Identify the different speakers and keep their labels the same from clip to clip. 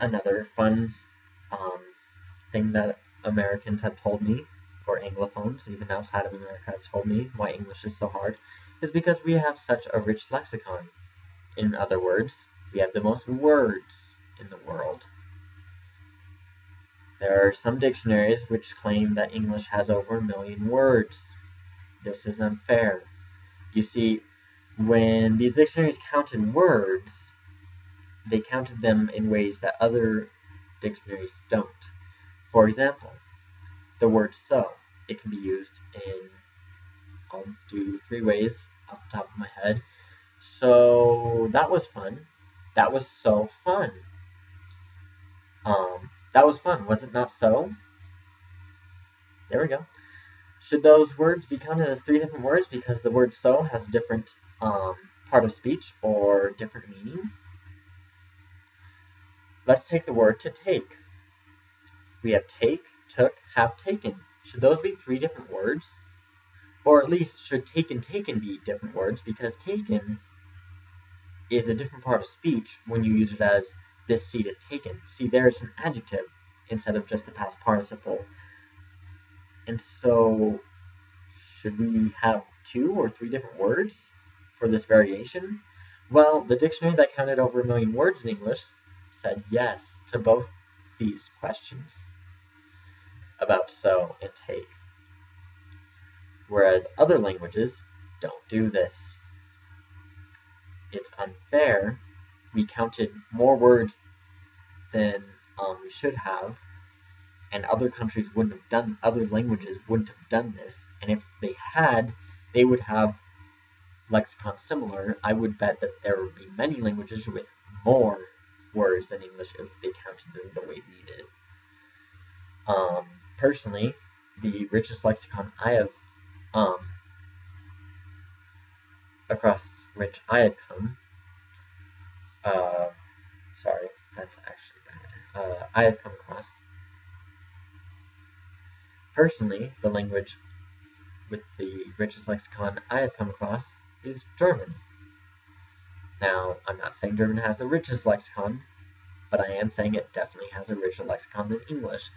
Speaker 1: Another fun um, thing that Americans have told me, or Anglophones, even outside of America, have told me why English is so hard, is because we have such a rich lexicon. In other words, we have the most words in the world. There are some dictionaries which claim that English has over 1,000,000 words. This is unfair. You see, when these dictionaries counted words, they counted them in ways that other dictionaries don't. For example, the word so. It can be used in, I'll do 3 ways off the top of my head. So that was fun. That was so fun. That was fun. Was it not so? There we go. Should those words be counted as 3 different words because the word so has a different part of speech or different meaning? Let's take the word to take. We have take, took, have taken. Should those be 3 different words? Or at least should taken be different words because taken is a different part of speech when you use it as this seat is taken. See, there's an adjective instead of just the past participle. And so, should we have 2 or 3 different words for this variation? Well, the dictionary that counted over 1,000,000 words in English said yes to both these questions about so and take. Whereas other languages don't do this. It's unfair. We counted more words than we should have, and other languages wouldn't have done this. And if they had, they would have lexicons similar. I would bet that there would be many languages with more words than English if they counted them the way we did. Personally, the richest lexicon I have across which I had come. Sorry, that's actually bad. I have come across. Personally, the language with the richest lexicon I have come across is German. Now, I'm not saying German has the richest lexicon, but I am saying it definitely has a richer lexicon than English.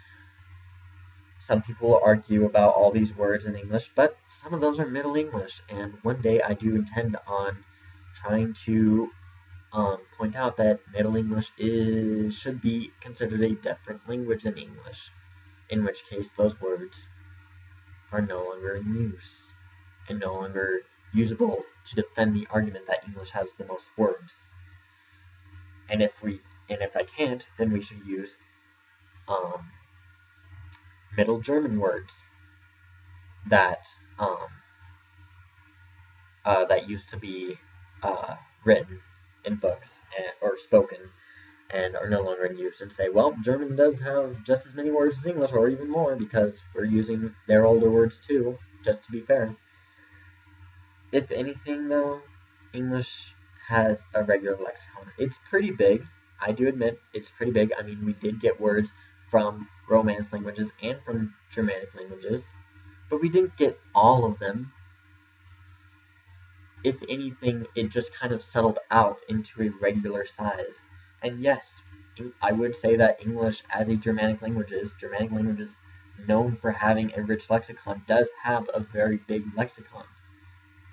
Speaker 1: Some people argue about all these words in English, but some of those are Middle English, and one day I do intend on trying to point out that Middle English should be considered a different language than English, in which case those words are no longer in use and no longer usable to defend the argument that English has the most words. And if I can't, then we should use Middle German words that that used to be written in books or spoken and are no longer in use, and say, well, German does have just as many words as English, or even more, because we're using their older words too, just to be fair. If anything, though, English has a regular lexicon. It's pretty big. I do admit it's pretty big. I mean, we did get words from Romance languages and from Germanic languages, but we didn't get all of them. If anything, it just kind of settled out into a regular size. And yes, I would say that English as a Germanic languages known for having a rich lexicon, does have a very big lexicon.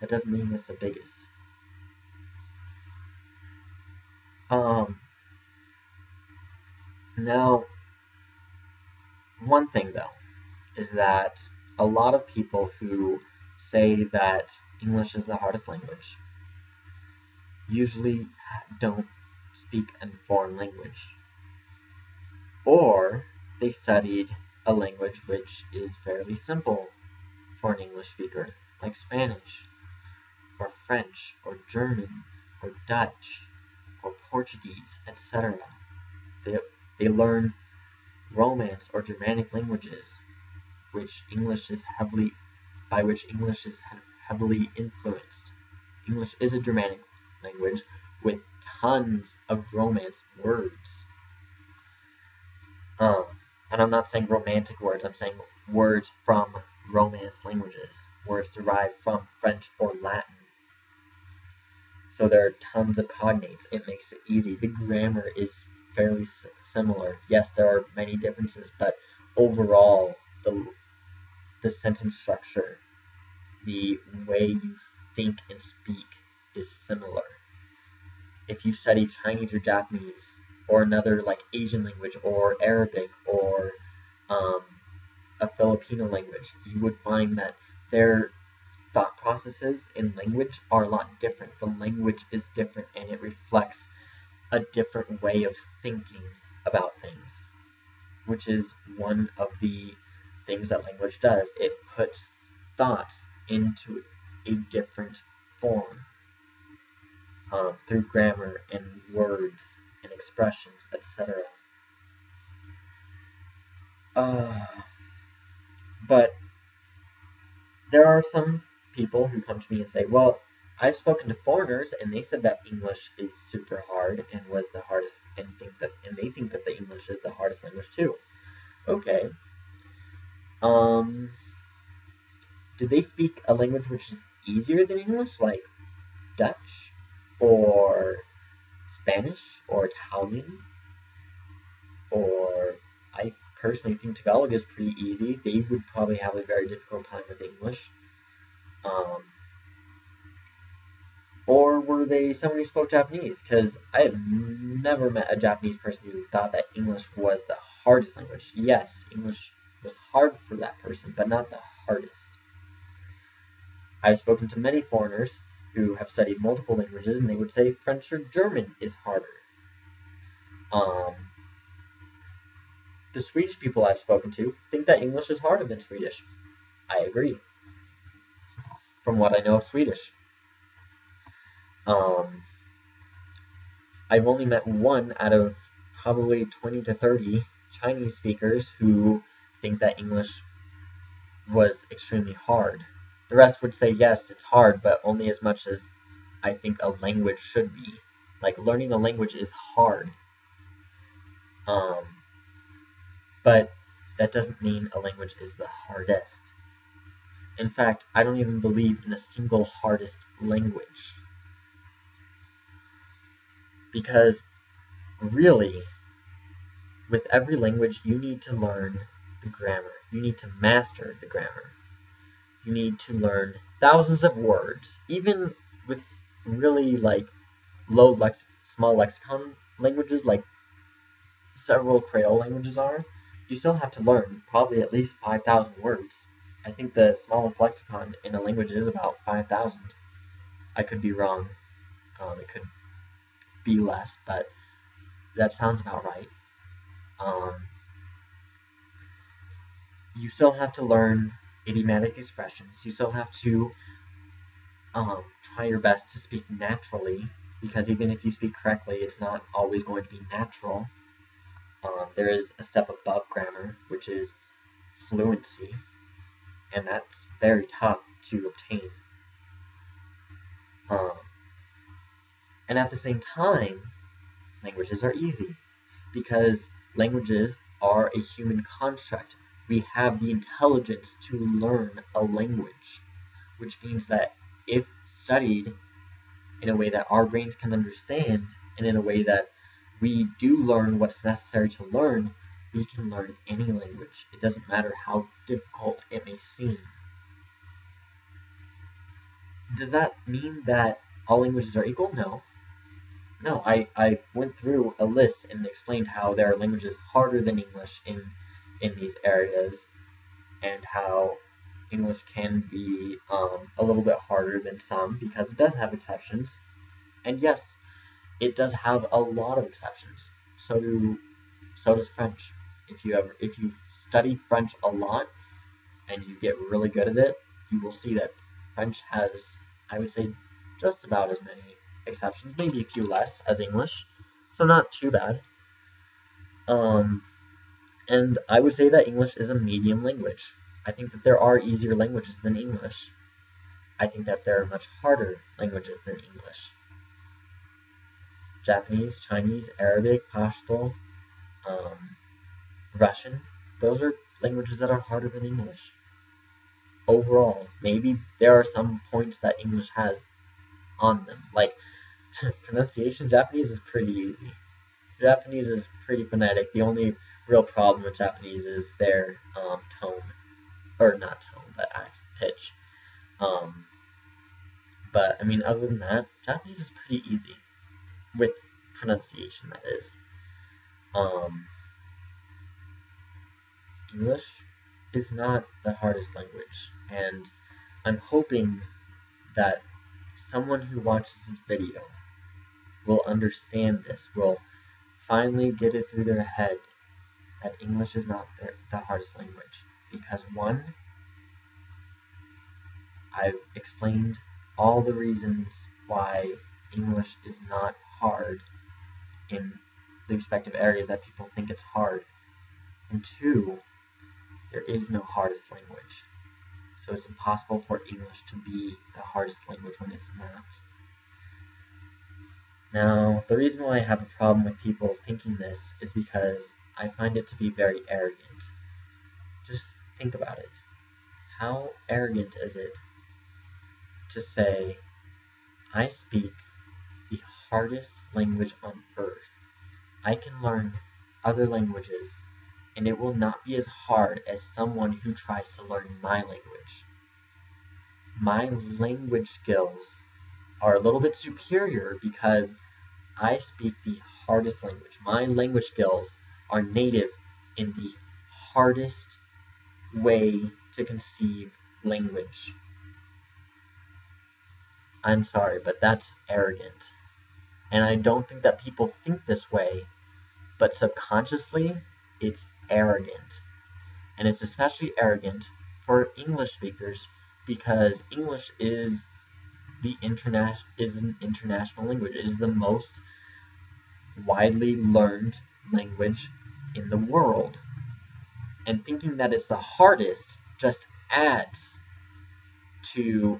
Speaker 1: That doesn't mean it's the biggest. Now, one thing though, is that a lot of people who say that English is the hardest language usually don't speak a foreign language. Or they studied a language which is fairly simple for an English speaker, like Spanish, or French, or German, or Dutch, or Portuguese, etc. They learn Romance or Germanic languages, by which English is heavily influenced. English is a Germanic language with tons of Romance words. And I'm not saying romantic words, I'm saying words from Romance languages, words derived from French or Latin. So there are tons of cognates. It makes it easy. The grammar is fairly similar. Yes, there are many differences, but overall, the sentence structure, the way you think and speak is similar. If you study Chinese or Japanese or another like Asian language or Arabic or um, a Filipino language, you would find that their thought processes in language are a lot different. The language is different and it reflects a different way of thinking about things, which is one of the things that language does. It puts thoughts into a different form through grammar and words and expressions, etc. But there are some people who come to me and say, well, I've spoken to foreigners and they said that English is super hard and was the hardest and they think that the English is the hardest language too. Okay. Did they speak a language which is easier than English, like Dutch or Spanish or Italian? Or I personally think Tagalog is pretty easy. They would probably have a very difficult time with English. Or were they someone who spoke Japanese? Because I have never met a Japanese person who thought that English was the hardest language. Yes, English was hard for that person, but not the hardest. I've spoken to many foreigners who have studied multiple languages, and they would say French or German is harder. The Swedish people I've spoken to think that English is harder than Swedish. I agree. From what I know of Swedish. I've only met one out of probably 20 to 30 Chinese speakers who think that English was extremely hard. The rest would say, yes, it's hard, but only as much as I think a language should be. Like, learning a language is hard. But that doesn't mean a language is the hardest. In fact, I don't even believe in a single hardest language. Because, really, with every language, you need to learn the grammar. You need to master the grammar. You need to learn thousands of words. Even with really like small lexicon languages, like several Creole languages are, you still have to learn probably at least 5,000 words. I think the smallest lexicon in a language is about 5,000. I could be wrong. It could be less, but that sounds about right. You still have to learn idiomatic expressions. You still have to try your best to speak naturally, because even if you speak correctly, it's not always going to be natural. There is a step above grammar, which is fluency, and that's very tough to obtain. And at the same time, languages are easy, because languages are a human construct. We have the intelligence to learn a language, which means that if studied in a way that our brains can understand, and in a way that we do learn what's necessary to learn, we can learn any language. It doesn't matter how difficult it may seem. Does that mean that all languages are equal? No. No, I went through a list and explained how there are languages harder than English in these areas, and how English can be a little bit harder than some because it does have exceptions. And yes, it does have a lot of exceptions. So does French. If you study French a lot and you get really good at it, you will see that French has, I would say, just about as many exceptions, maybe a few less as English, so not too bad. And I would say that English is a medium language. I think that there are easier languages than English. I think that there are much harder languages than English. Japanese, Chinese, Arabic, Pashto, Russian, those are languages that are harder than English. Overall, maybe there are some points that English has on them. Like, pronunciation, Japanese is pretty easy. Japanese is pretty phonetic. The only real problem with Japanese is their tone, or not tone, but pitch. Um, but I mean, other than that, Japanese is pretty easy with pronunciation. That is. Um, English is not the hardest language, and I'm hoping that someone who watches this video will understand this, will finally get it through their head that English is not the hardest language. Because one, I've explained all the reasons why English is not hard in the respective areas that people think it's hard. And two, there is no hardest language. So it's impossible for English to be the hardest language when it's not. Now, the reason why I have a problem with people thinking this is because I find it to be very arrogant. Just think about it. How arrogant is it to say, I speak the hardest language on earth. I can learn other languages, and it will not be as hard as someone who tries to learn my language. My language skills are a little bit superior because I speak the hardest language. My language skills are native in the hardest way to conceive language. I'm sorry, but that's arrogant. And I don't think that people think this way, but subconsciously, it's arrogant. And it's especially arrogant for English speakers because English is an international language. It is the most widely learned language in the world. And thinking that it's the hardest just adds to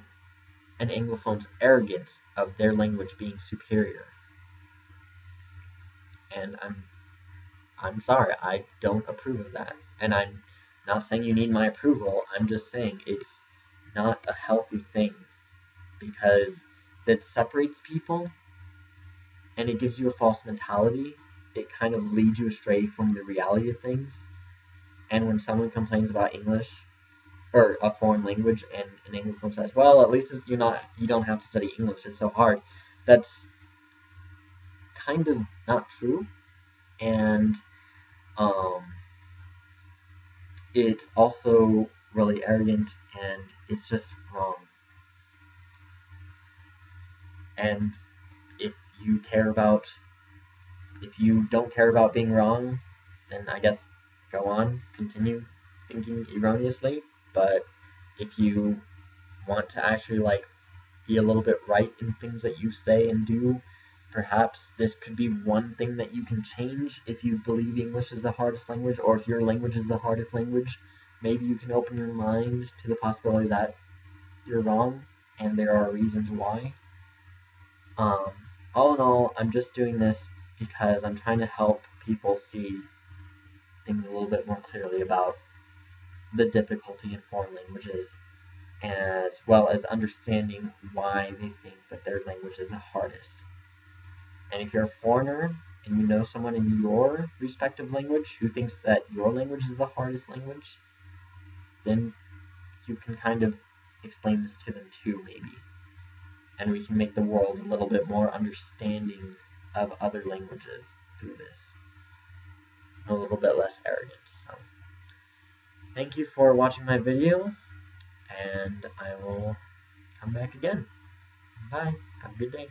Speaker 1: an Anglophone's arrogance of their language being superior. And I'm sorry, I don't approve of that. And I'm not saying you need my approval, I'm just saying it's not a healthy thing because that separates people and it gives you a false mentality. It kind of leads you astray from the reality of things. And when someone complains about English or a foreign language and an Anglophone says, well, at least you don't have to study English, it's so hard. That's kind of not true. And it's also really arrogant and it's just wrong. And if you don't care about being wrong, then I guess go on, continue thinking erroneously. But if you want to actually be a little bit right in things that you say and do, perhaps this could be one thing that you can change if you believe English is the hardest language, or if your language is the hardest language. Maybe you can open your mind to the possibility that you're wrong and there are reasons why. All in all, I'm just doing this because I'm trying to help people see things a little bit more clearly about the difficulty in foreign languages, as well as understanding why they think that their language is the hardest. And if you're a foreigner and you know someone in your respective language who thinks that your language is the hardest language, then you can kind of explain this to them too, maybe. And we can make the world a little bit more understanding of other languages through this. A little bit less arrogant. So, thank you for watching my video, and I will come back again. Bye. Have a good day.